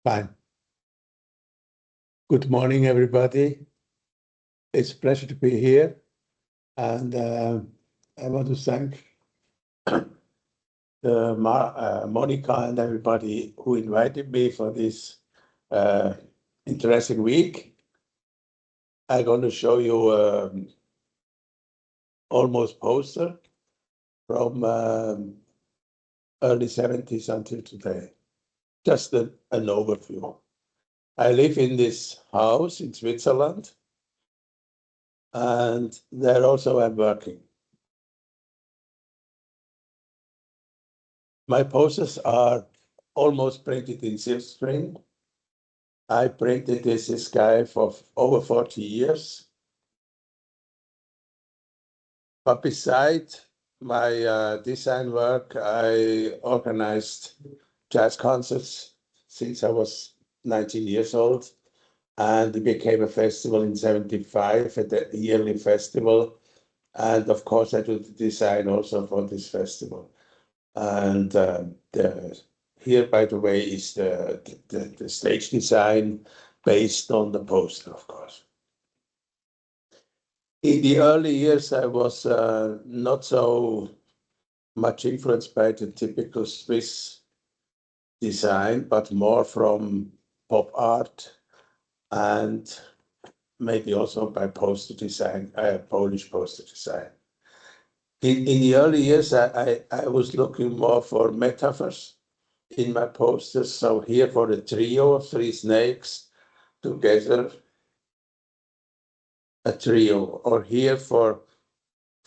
Fine. Good morning, everybody. It's a pleasure to be here. And I want to thank Monika and everybody who invited me for this interesting week. I'm going to show you almost poster from early 70s until today. Just an overview. I live in this house in Switzerland, and there also I'm working. My posters are almost printed in silkscreen. I printed this guy for over 40 years. But beside my design work, I organized jazz concerts since I was 19 years old. And it became a festival in 75, at the yearly festival. And of course, I do the design also for this festival. And here, by the way, is the stage design based on the poster, of course. In the early years, I was not so much influenced by the typical Swiss design, but more from pop art and maybe also by poster design, Polish poster design. In the early years, I was looking more for metaphors in my posters. So here for the trio, 3 snakes together, a trio, or here for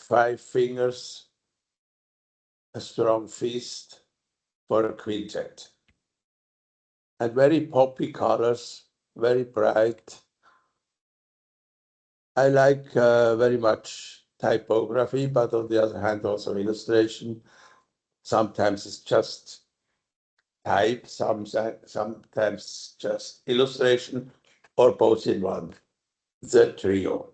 5 fingers, a strong fist for a quintet. And very poppy colors, very bright. I like very much typography, but on the other hand, also illustration. Sometimes it's just type, sometimes just illustration, or both in one. The trio.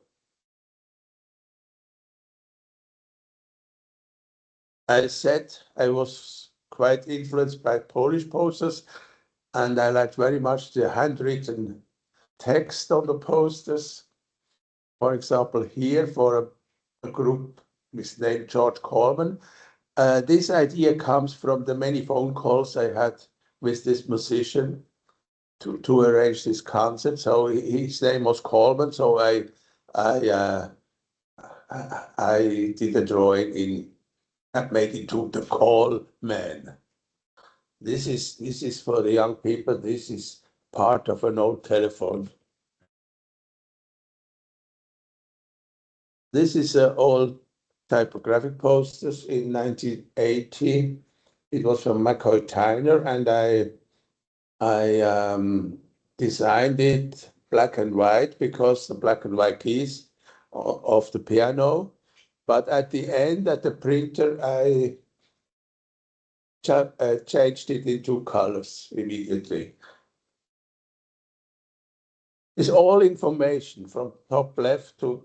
I said I was quite influenced by Polish posters, and I liked very much the handwritten text on the posters. For example, here for a group with name George Coleman. This idea comes from the many phone calls I had with this musician to arrange this concert. So his name was Coleman. So I did a drawing and made it to the Call Man. This is for the young people. This is part of an old telephone. This is an old typographic posters in 1980. It was from McCoy Tyner, and I designed it black and white because the black and white keys of the piano. But at the end, at the printer, I changed it into colors immediately. It's all information from top left to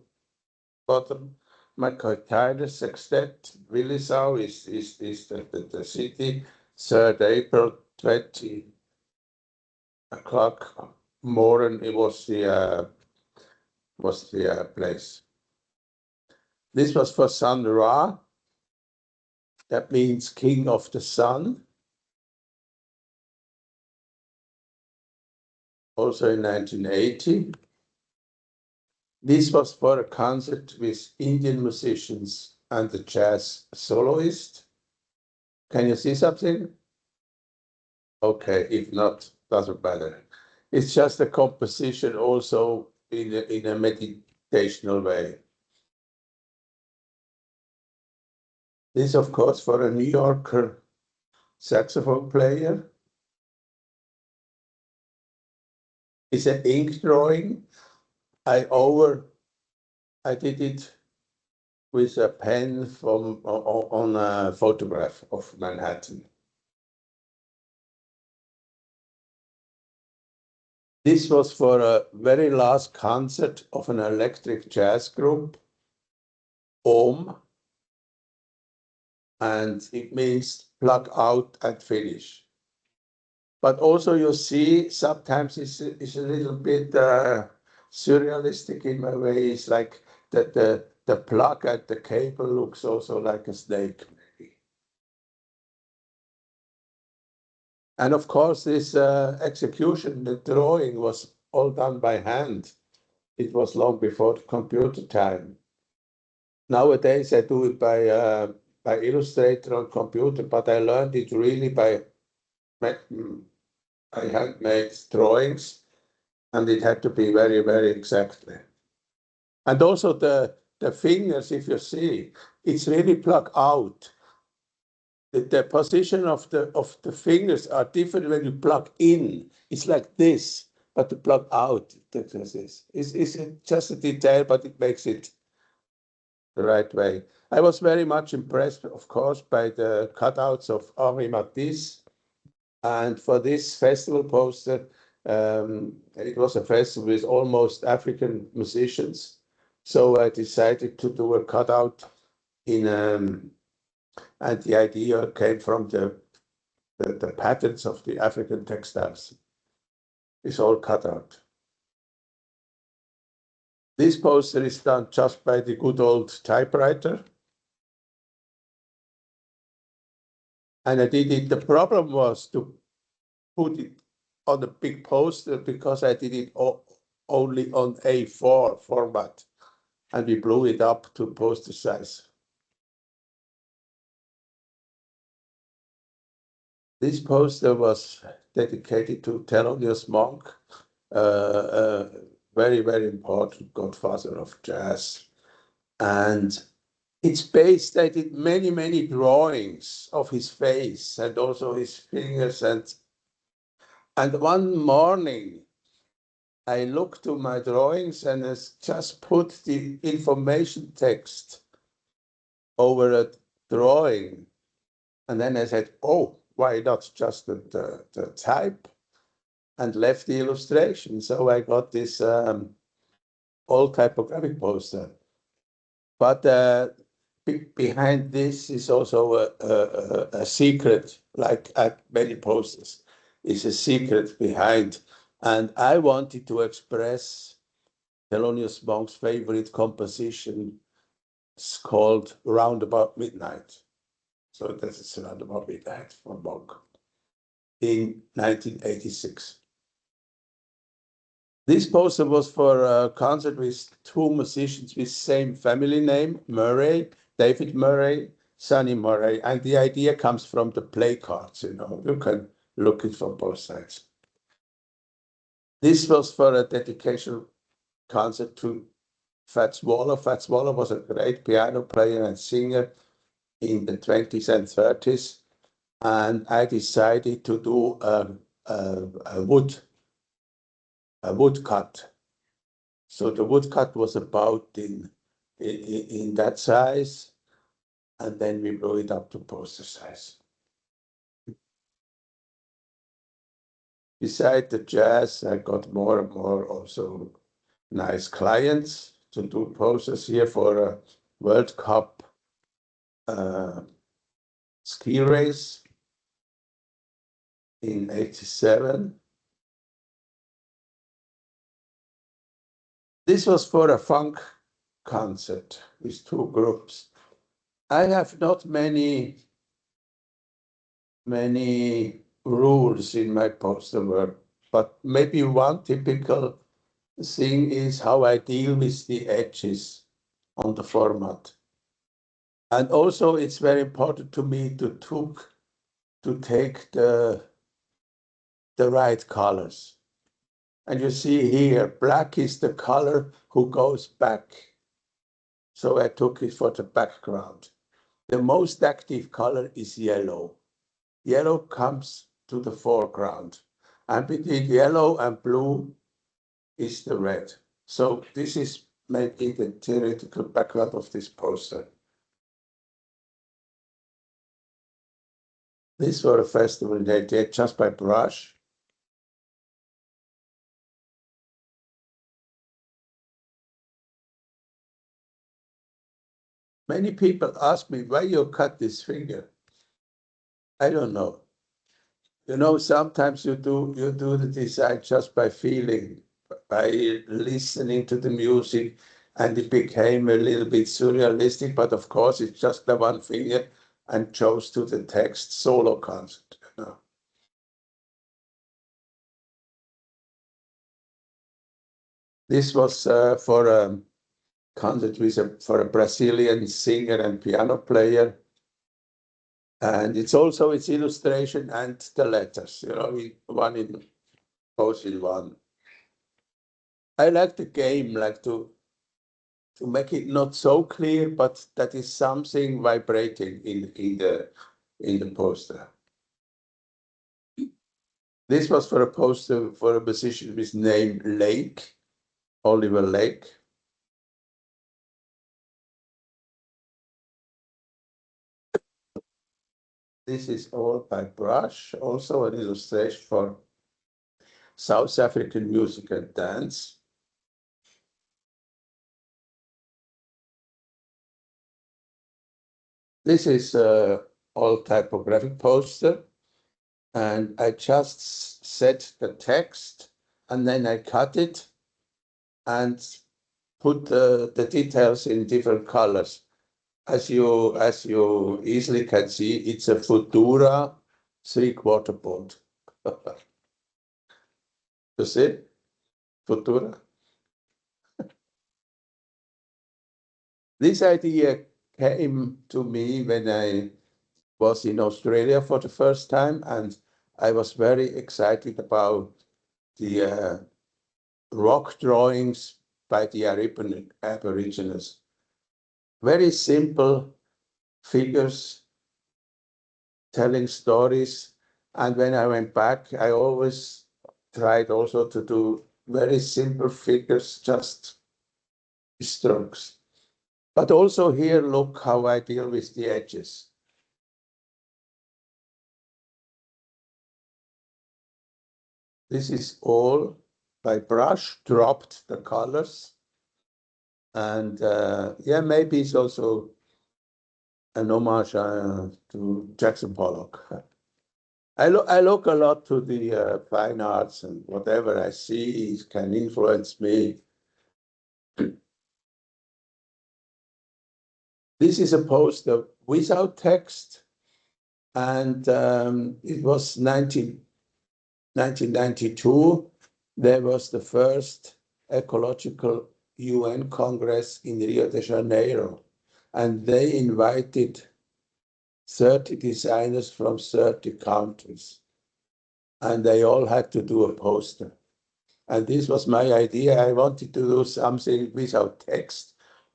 bottom. Marek-Łucka sextet, Willisau is the city, 3rd April, 20 o'clock. Moren, it was the place. This was for Sun Ra. That means King of the Sun. Also in 1980. This was for a concert with Indian musicians and the jazz soloist. Can you see something? Okay, if not, doesn't matter. It's just a composition also in a meditational way. This, of course, for a New Yorker saxophone player. It's an ink drawing. I did it with a pen on a photograph of Manhattan. This was for a very last concert of an electric jazz group, Om, and it means plug out and finish. But also you see sometimes it's a little bit surrealistic in my way. It's like that the plug and the cable looks also like a snake, maybe. And of course, this execution, the drawing was all done by hand. It was long before the computer time. Nowadays, I do it by Illustrator on computer, but I learned it really by I handmade drawings, and it had to be very, very exactly. And also the fingers, if you see, it's really plugged out. The position of the fingers are different when you plug in. It's like this, but to plug out, it's just a detail, but it makes it the right way. I was very much impressed, of course, by the cutouts of Henri Matisse. And for this festival poster, it was a festival with almost African musicians. So I decided to do a cutout in, and the idea came from the patterns of the African textiles. It's all cut out. This poster is done just by the good old typewriter. And I did it. The problem was to put it on a big poster because I did it only on A4 format. And we blew it up to poster size. This poster was dedicated to Thelonious Monk, a very, very important godfather of jazz. And it's based, I did many, many drawings of his face and also his fingers. And one morning, I looked to my drawings and I just put the information text over a drawing. And then I said, oh, why not just the type? And left the illustration. So I got this old typographic poster. But behind this is also a secret, like at many posters, is a secret behind. And I wanted to express Thelonious Monk's favorite composition. It's called Round About Midnight. So that is Round About Midnight for Monk in 1986. This poster was for a concert with two musicians with same family name, Murray, David Murray, Sonny Murray. And the idea comes from the play cards, you know, you can look it from both sides. This was for a dedication concert to Fats Waller. Fats Waller was a great piano player and singer in the 20s and 30s. And I decided to do a woodcut. So the woodcut was about in that size, and then we blew it up to poster size. Beside the jazz, I got more and more also nice clients to do posters here for a World Cup ski race in '87. This was for a funk concert with two groups. I have not many rules in my poster work, but maybe one typical thing is how I deal with the edges on the format. And also it's very important to me to take the right colors. And you see here, black is the color who goes back. So I took it for the background. The most active color is yellow. Yellow comes to the foreground. And between yellow and blue is the red. So this is maybe the theoretical background of this poster. This was a festival they did just by brush. Many people ask me why you cut this finger. I don't know. You know, sometimes you do the design just by feeling, by listening to the music, and it became a little bit surrealistic. But of course, it's just the one finger and chose to the text solo concert. You know. This was for a concert with for a Brazilian singer and piano player. And it's also its illustration and the letters, you know, one in both in one. I like the game, like to make it not so clear, but that is something vibrating in the poster. This was for a poster for a musician with name Lake, Oliver Lake. This is all by brush, also an illustration for South African music and dance. This is all typographic poster, and I just set the text, and then I cut it and put the details in different colors. As you easily can see, it's a Futura 3/4 board. You see, Futura. This idea came to me when I was in Australia for the first time, and I was very excited about the rock drawings by the Aborigines. Very simple figures telling stories. And when I went back, I always tried also to do very simple figures, just strokes. But also here, look how I deal with the edges. This is all by brush, dropped the colors. And yeah, maybe it's also an homage to Jackson Pollock. I look a lot to the fine arts, and whatever I see can influence me. This is a poster without text, and it was 1992. There was the first ecological UN Congress in Rio de Janeiro, and they invited 30 designers from 30 countries, and they all had to do a poster. And this was my idea. I wanted to do something without text,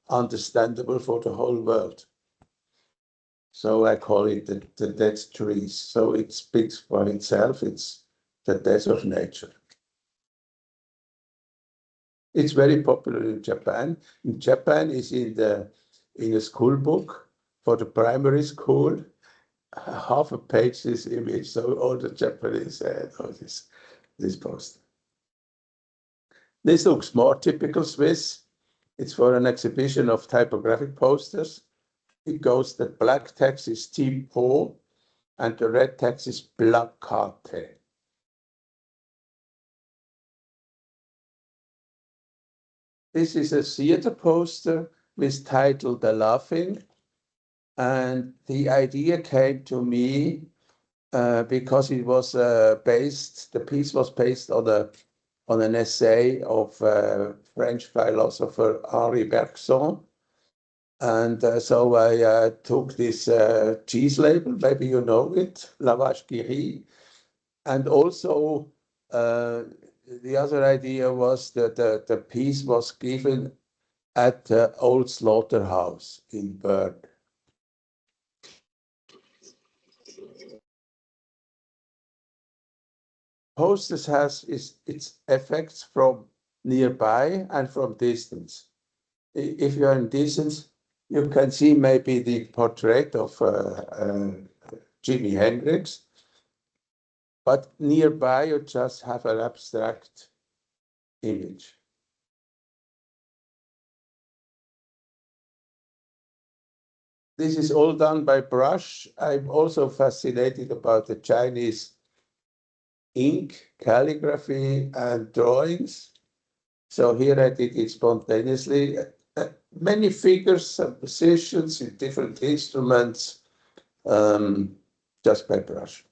understandable for the whole world. So I call it the dead trees. So it speaks for itself. It's the death of nature. It's very popular in Japan. In Japan is in a school book for the primary school. Half a page this image. So all the Japanese know this poster. This looks more typical Swiss. It's for an exhibition of typographic posters. It goes that black text is typo and the red text is placate. This is a theater poster with title The Laughing. And the idea came to me because it was the piece was based on an essay of French philosopher Henri Bergson. And so I took this cheese label, maybe you know it, La Vache qui rit. And also the other idea was that the piece was given at the old slaughterhouse in Bern. Posters has its effects from nearby and from distance. If you're in distance, you can see maybe the portrait of Jimi Hendrix, but nearby you just have an abstract image. This is all done by brush. I'm also fascinated about the Chinese ink, calligraphy, and drawings. So here I did it spontaneously. Many figures and positions in different instruments, just by brush.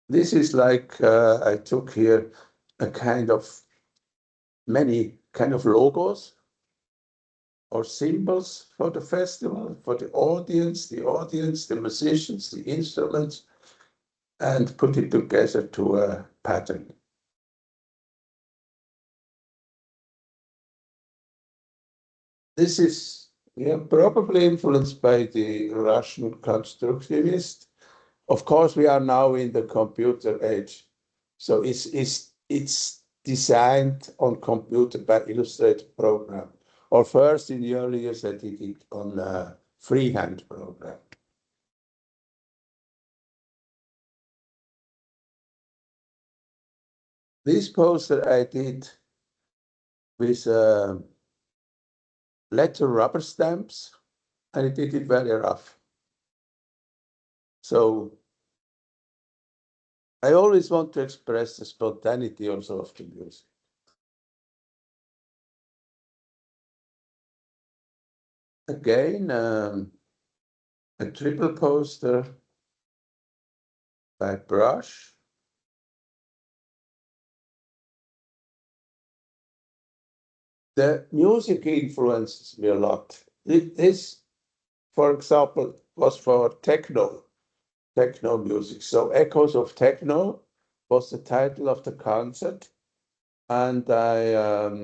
This is like I took here a kind of many kind of logos or symbols for the festival, for the audience, the musicians, the instruments, and put it together to a pattern. This is probably influenced by the Russian constructivist. Of course, we are now in the computer age, so it's designed on computer by Illustrator program. Or first, in the early years, I did it on a freehand program. This poster I did with letter rubber stamps, and I did it very rough. So I always want to express the spontaneity also of the music. Again, a triple poster by brush. The music influences me a lot. This, for example, was for techno music. So Echoes of Techno was the title of the concert. And I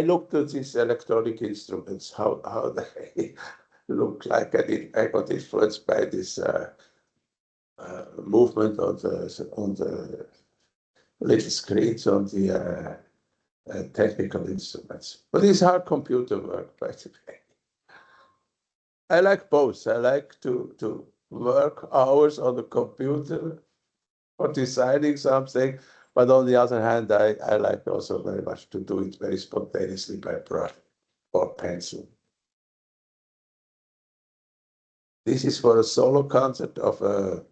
looked at these electronic instruments, how they look like. I got influenced by this movement on the little screens on the technical instruments. But it's hard computer work, by the way. I like both. I like to work hours on the computer for designing something, but on the other hand, I like also very much to do it very spontaneously by brush or pencil. This is for a solo concert of a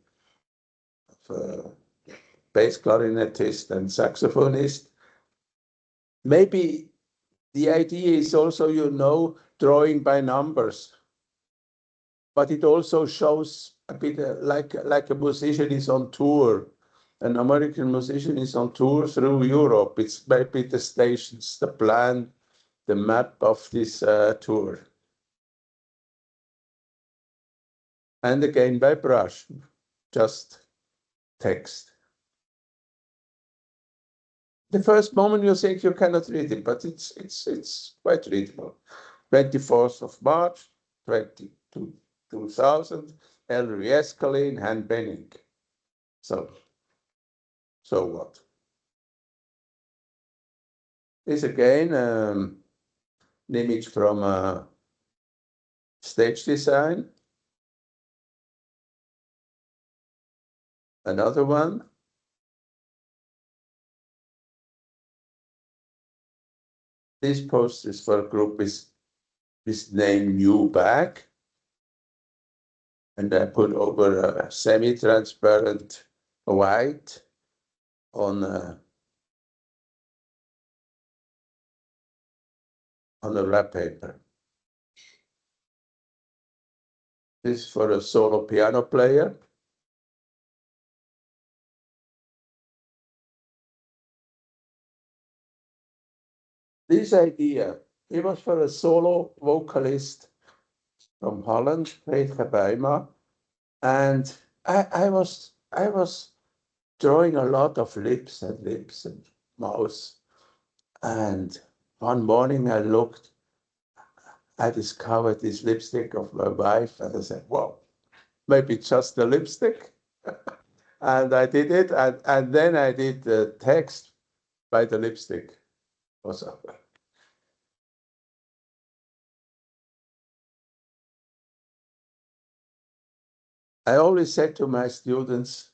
bass clarinetist and saxophonist. Maybe the idea is also, drawing by numbers, but it also shows a bit like a musician is on tour. An American musician is on tour through Europe. It's maybe the stations, the plan, the map of this tour. And again by brush, just text. The first moment you think you cannot read it, but it's quite readable. 24th of March, 2000, Ellery Escalene, Han Benning. So what? This again an image from stage design. Another one. This post is for a group with name New Bag. And I put over a semi-transparent white on a wrap paper. This is for a solo piano player. This idea, it was for a solo vocalist from Holland, Peter Bijma, and I was drawing a lot of lips and mouth. And one morning I discovered this lipstick of my wife, and I said, "Wow, maybe just the lipstick." And I did it, and then I did the text by the lipstick. Also. I always said to my students,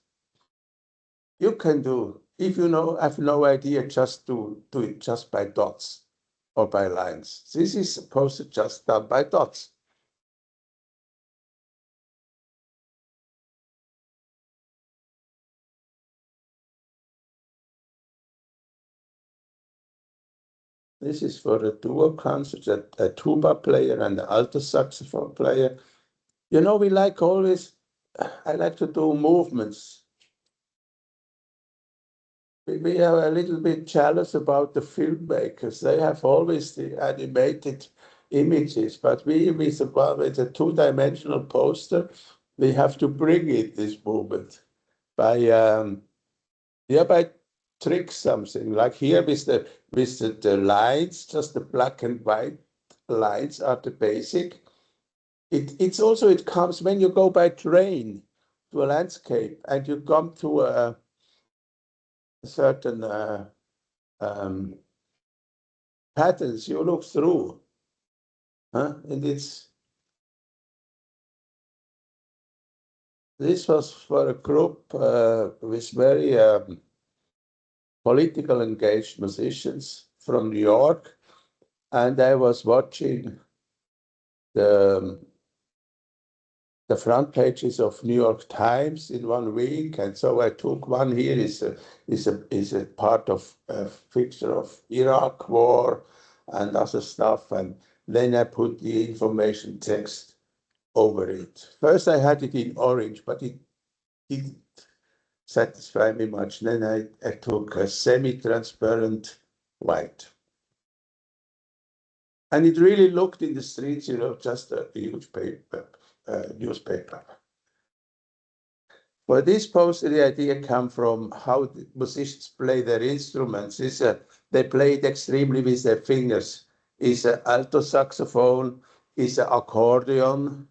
you can do, if you have no idea, just do it just by dots or by lines. This is supposed to just done by dots. This is for a duo concert, a tuba player and an alto saxophone player. You know, we like always, I like to do movements. We are a little bit jealous about the filmmakers. They have always the animated images, but we with a two-dimensional poster, we have to bring it this movement by by trick something like here with the lines, just the black and white lines are the basic. It comes when you go by train to a landscape and you come to a certain patterns you look through, huh? And this was for a group with very political engaged musicians from New York, and I was watching the front pages of New York Times in 1 week, and so I took one here is a part of a picture of Iraq war and other stuff, and then I put the information text over it. First I had it in orange, but it didn't satisfy me much. Then I took a semi-transparent white. And it really looked in the streets, you know, just a huge newspaper. For this poster, the idea came from how the musicians play their instruments. They play it extremely with their fingers. It's an alto saxophone, it's an accordion,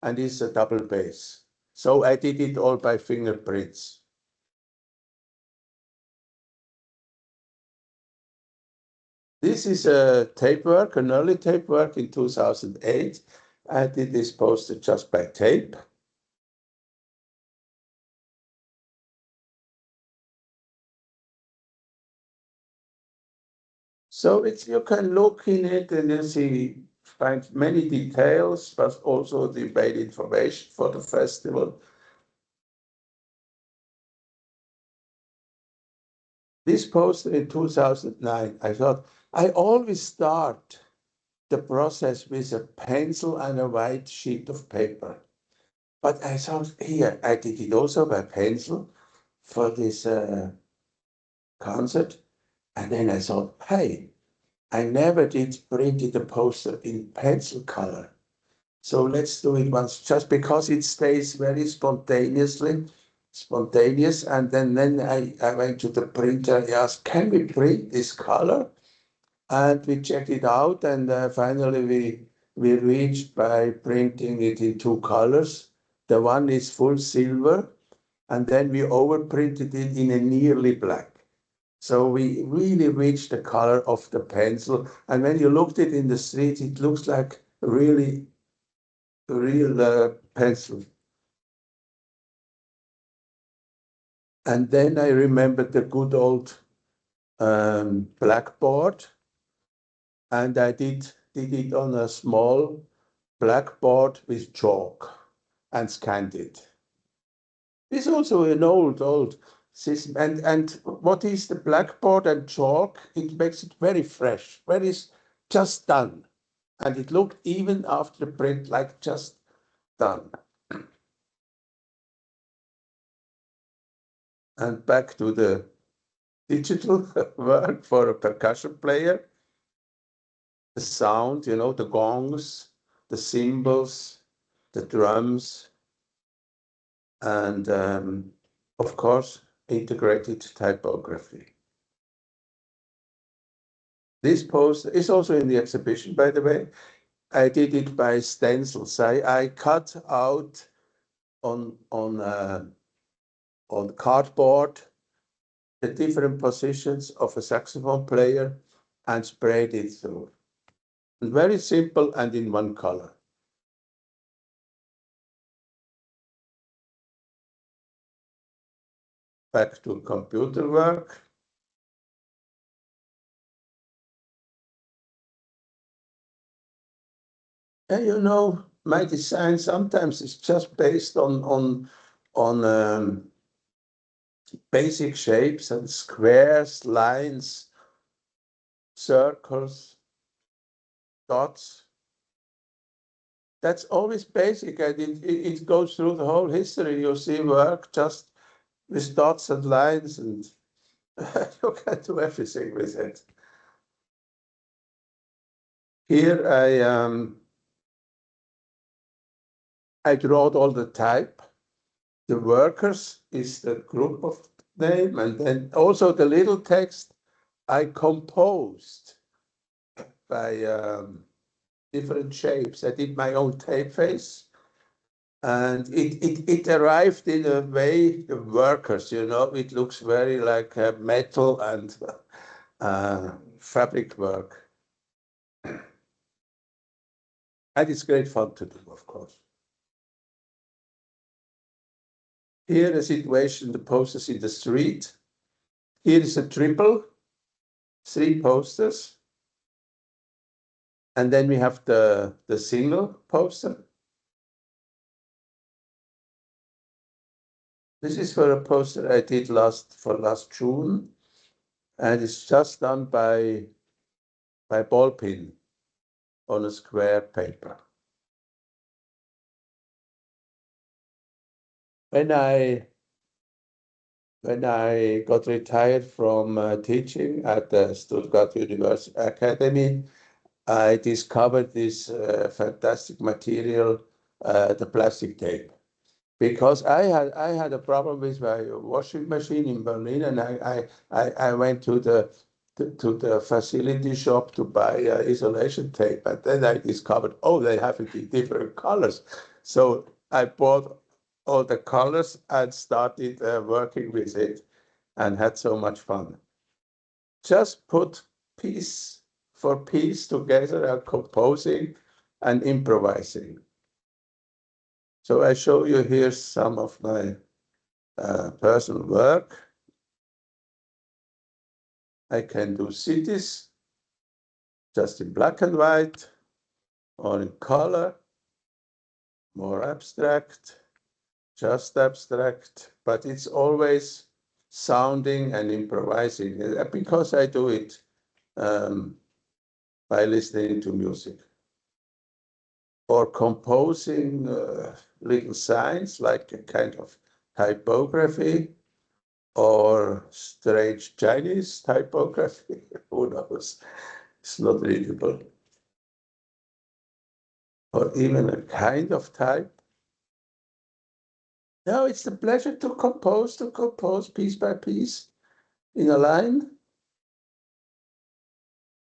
and it's a double bass. So I did it all by fingerprints. This is a tape work, an early tape work in 2008. I did this poster just by tape. So you can look in it and you find many details, but also the main information for the festival. This poster in 2009, I thought, I always start the process with a pencil and a white sheet of paper. But I thought, here, I did it also by pencil for this concert. And then I thought, hey, I never did printed a poster in pencil color. So let's do it once, just because it stays very spontaneous. And then I went to the printer and asked, can we print this color? And we checked it out, and finally we reached by printing it in two colors. The one is full silver, and then we overprinted it in a nearly black. So we really reached the color of the pencil. And when you looked it in the street, it looks like really real pencil. And then I remembered the good old blackboard, and I did it on a small blackboard with chalk and scanned it. It's also an old system. And what is the blackboard and chalk? It makes it very fresh, very just done. And it looked even after the print like just done. And back to the digital work for a percussion player. The sound, you know, the gongs, the cymbals, the drums, and of course, integrated typography. This poster is also in the exhibition, by the way. I did it by stencils. I cut out on cardboard the different positions of a saxophone player and sprayed it through. And very simple and in one color. Back to computer work. And you know, my design sometimes is just based on basic shapes and squares, lines, circles, dots. That's always basic, and it goes through the whole history. You see work just with dots and lines, and you can do everything with it. Here I draw all the type. The workers is the group of name, and then also the little text I composed by different shapes. I did my own typeface, and it arrived in a way, the workers, you know, it looks very like metal and fabric work. And it's great fun to do, of course. Here, the situation, the posters in the street. Here is a triple, 3 posters. And then we have the single poster. This is for a poster I did last June, and it's just done by ball pin on a square paper. When I got retired from teaching at the Stuttgart University Academy, I discovered this fantastic material, the plastic tape. Because I had a problem with my washing machine in Berlin, and I went to the facility shop to buy isolation tape, and then I discovered, oh, they have it in different colors. So I bought all the colors and started working with it, and had so much fun. Just put piece for piece together and composing and improvising. So I show you here some of my personal work. I can do cities just in black and white or in color, more abstract, just abstract, but it's always sounding and improvising because I do it by listening to music. Or composing little signs like a kind of typography or strange Chinese typography. Who knows? It's not readable. Or even a kind of type. No, it's the pleasure to compose piece by piece in a line.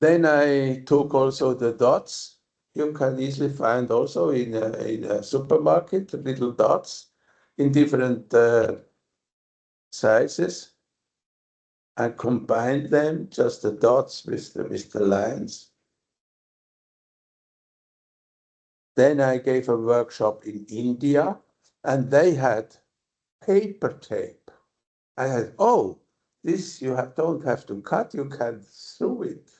Then I took also the dots. You can easily find also in a supermarket, little dots in different sizes, and combined them, just the dots with the lines. Then I gave a workshop in India, and they had paper tape. I had, oh, this don't have to cut, you can sew it.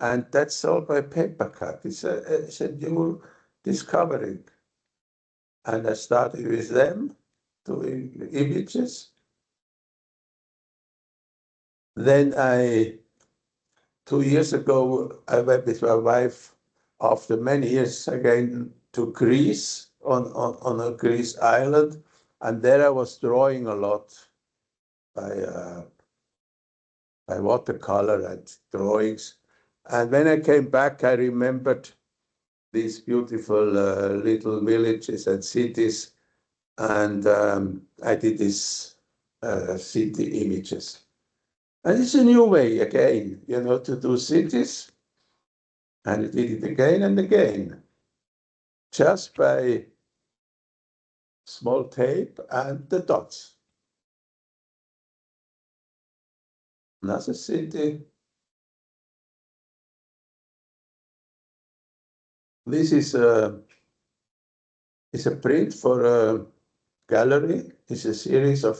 And that's all by paper cut. It's a new discovery. And I started with them, doing images. Then 2 years ago, I went with my wife, after many years again, to Greece, on a Greece island. And there I was drawing a lot by watercolor and drawings. And when I came back, I remembered these beautiful little villages and cities. And I did these city images. And it's a new way again, you know, to do cities. And I did it again and again, just by small tape and the dots. Another city. This is a print for a gallery. It's a series of,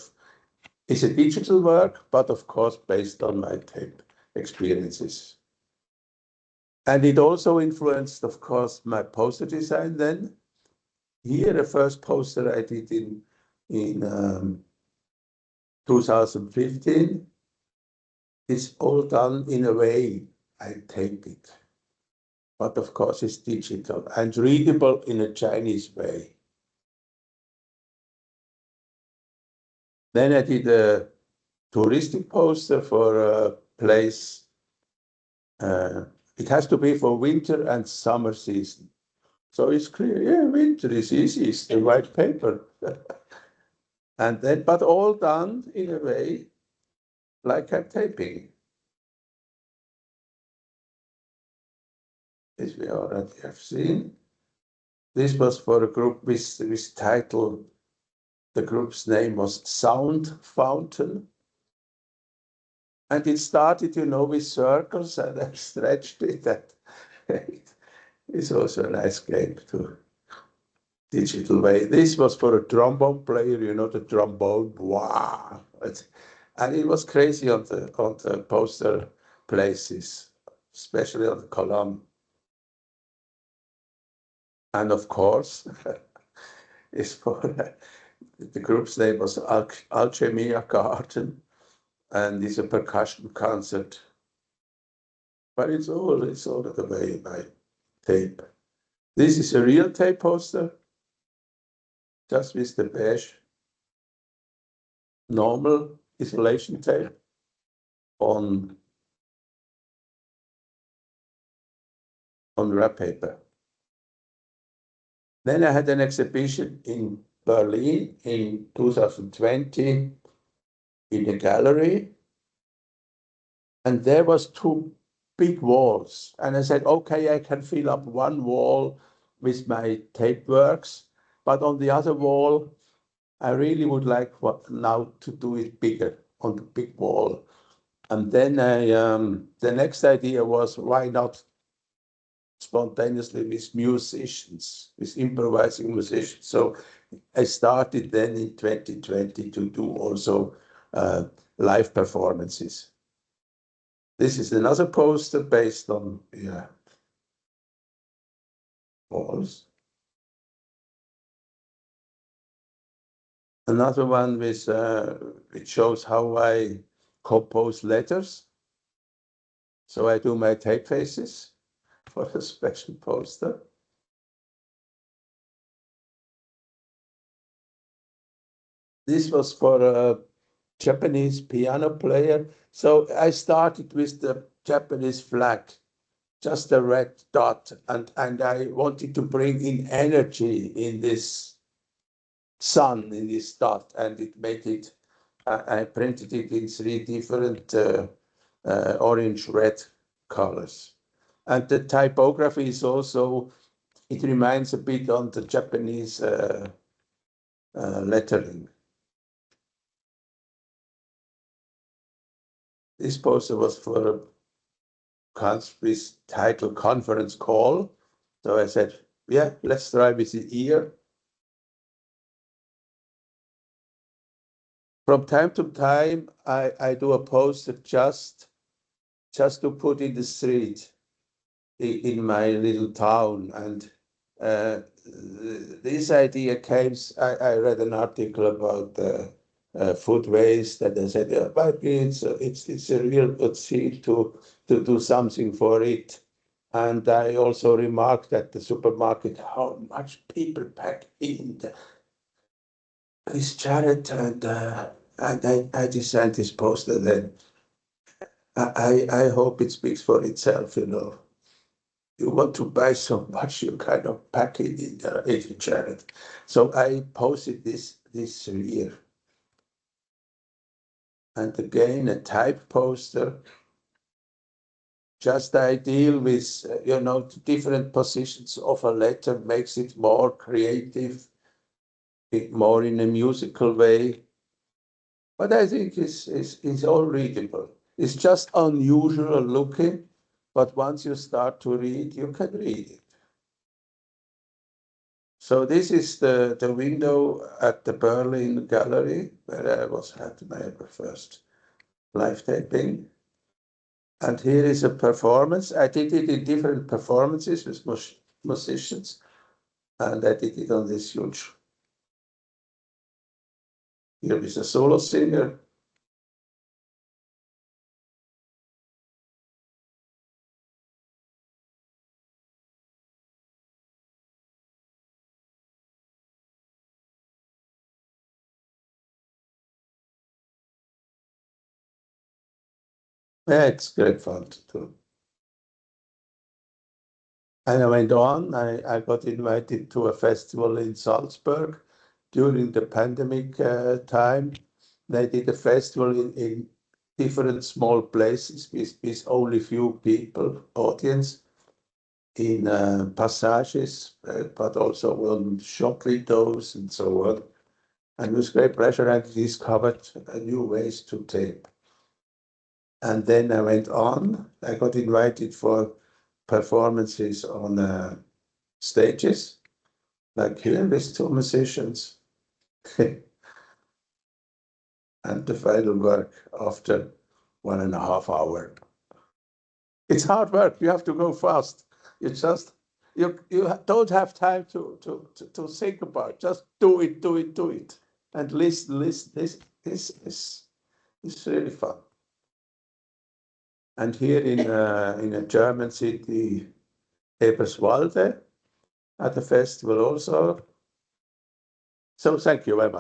it's a digital work, but of course based on my tape experiences. And it also influenced, of course, my poster design then. Here, the first poster I did in 2015. It's all done in a way. I tape it. But of course, it's digital and readable in a Chinese way. Then I did a touristic poster for a place. It has to be for winter and summer season. So it's clear, yeah, winter is easy, it's the white paper. And then, but all done in a way like I'm taping. This we already have seen. This was for a group with title, the group's name was Sound Fountain. And it started, with circles, and I stretched it. It's also a nice game to digital way. This was for a trombone player, the trombone. Wow! And it was crazy on the poster places, especially on the column. And of course, it's for the group's name was Alchemia Garden, and it's a percussion concert. But it's all the way by tape. This is a real tape poster, just with the beige normal isolation tape on wrap paper. Then I had an exhibition in Berlin in 2020 in a gallery, and there was two big walls. And I said, okay, I can fill up one wall with my tape works, but on the other wall, I really would like now to do it bigger on the big wall. And then the next idea was, why not spontaneously with musicians, with improvising musicians? So I started then in 2020 to do also live performances. This is another poster based on walls. Another one with it shows how I compose letters. So I do my typefaces for a special poster. This was for a Japanese piano player. So I started with the Japanese flag, just a red dot, and I wanted to bring in energy in this sun, in this dot, and it made it, I printed it in three different orange, red colors. And the typography is also, it reminds a bit on the Japanese lettering. This poster was for a conference title conference call. So I said, yeah, let's try with the ear. From time to time, I do a poster just to put in the street in my little town. And this idea came, I read an article about food waste, and I said, yeah, but it's a real good thing to do something for it. And I also remarked at the supermarket how much people pack in this charity, and I designed this poster. Then I hope it speaks for itself. You want to buy so much, you kind of pack it in the charity. So I posted this year. And again, a type poster. Just I deal with, different positions of a letter, makes it more creative, more in a musical way. But I think it's all readable. It's just unusual looking, but once you start to read, you can read it. So this is the window at the Berlin Gallery, where I had my first live taping. And here is a performance. I did it in different performances with musicians, and I did it on this huge. Here is a solo singer. Yeah, it's great fun to do. And I went on, I got invited to a festival in Salzburg during the pandemic time. They did a festival in different small places with only few people, audience, in passages, but also on shop windows and so on. And with great pleasure, I discovered new ways to tape. And then I went on. I got invited for performances on stages, like here with two musicians. And the final work after 1.5 hours. It's hard work. You have to go fast. You just you don't have time to think about it. Just do it, do it, do it, and listen. This is really fun. And here in a German city, Eberswalde, at the festival also. So thank you very much.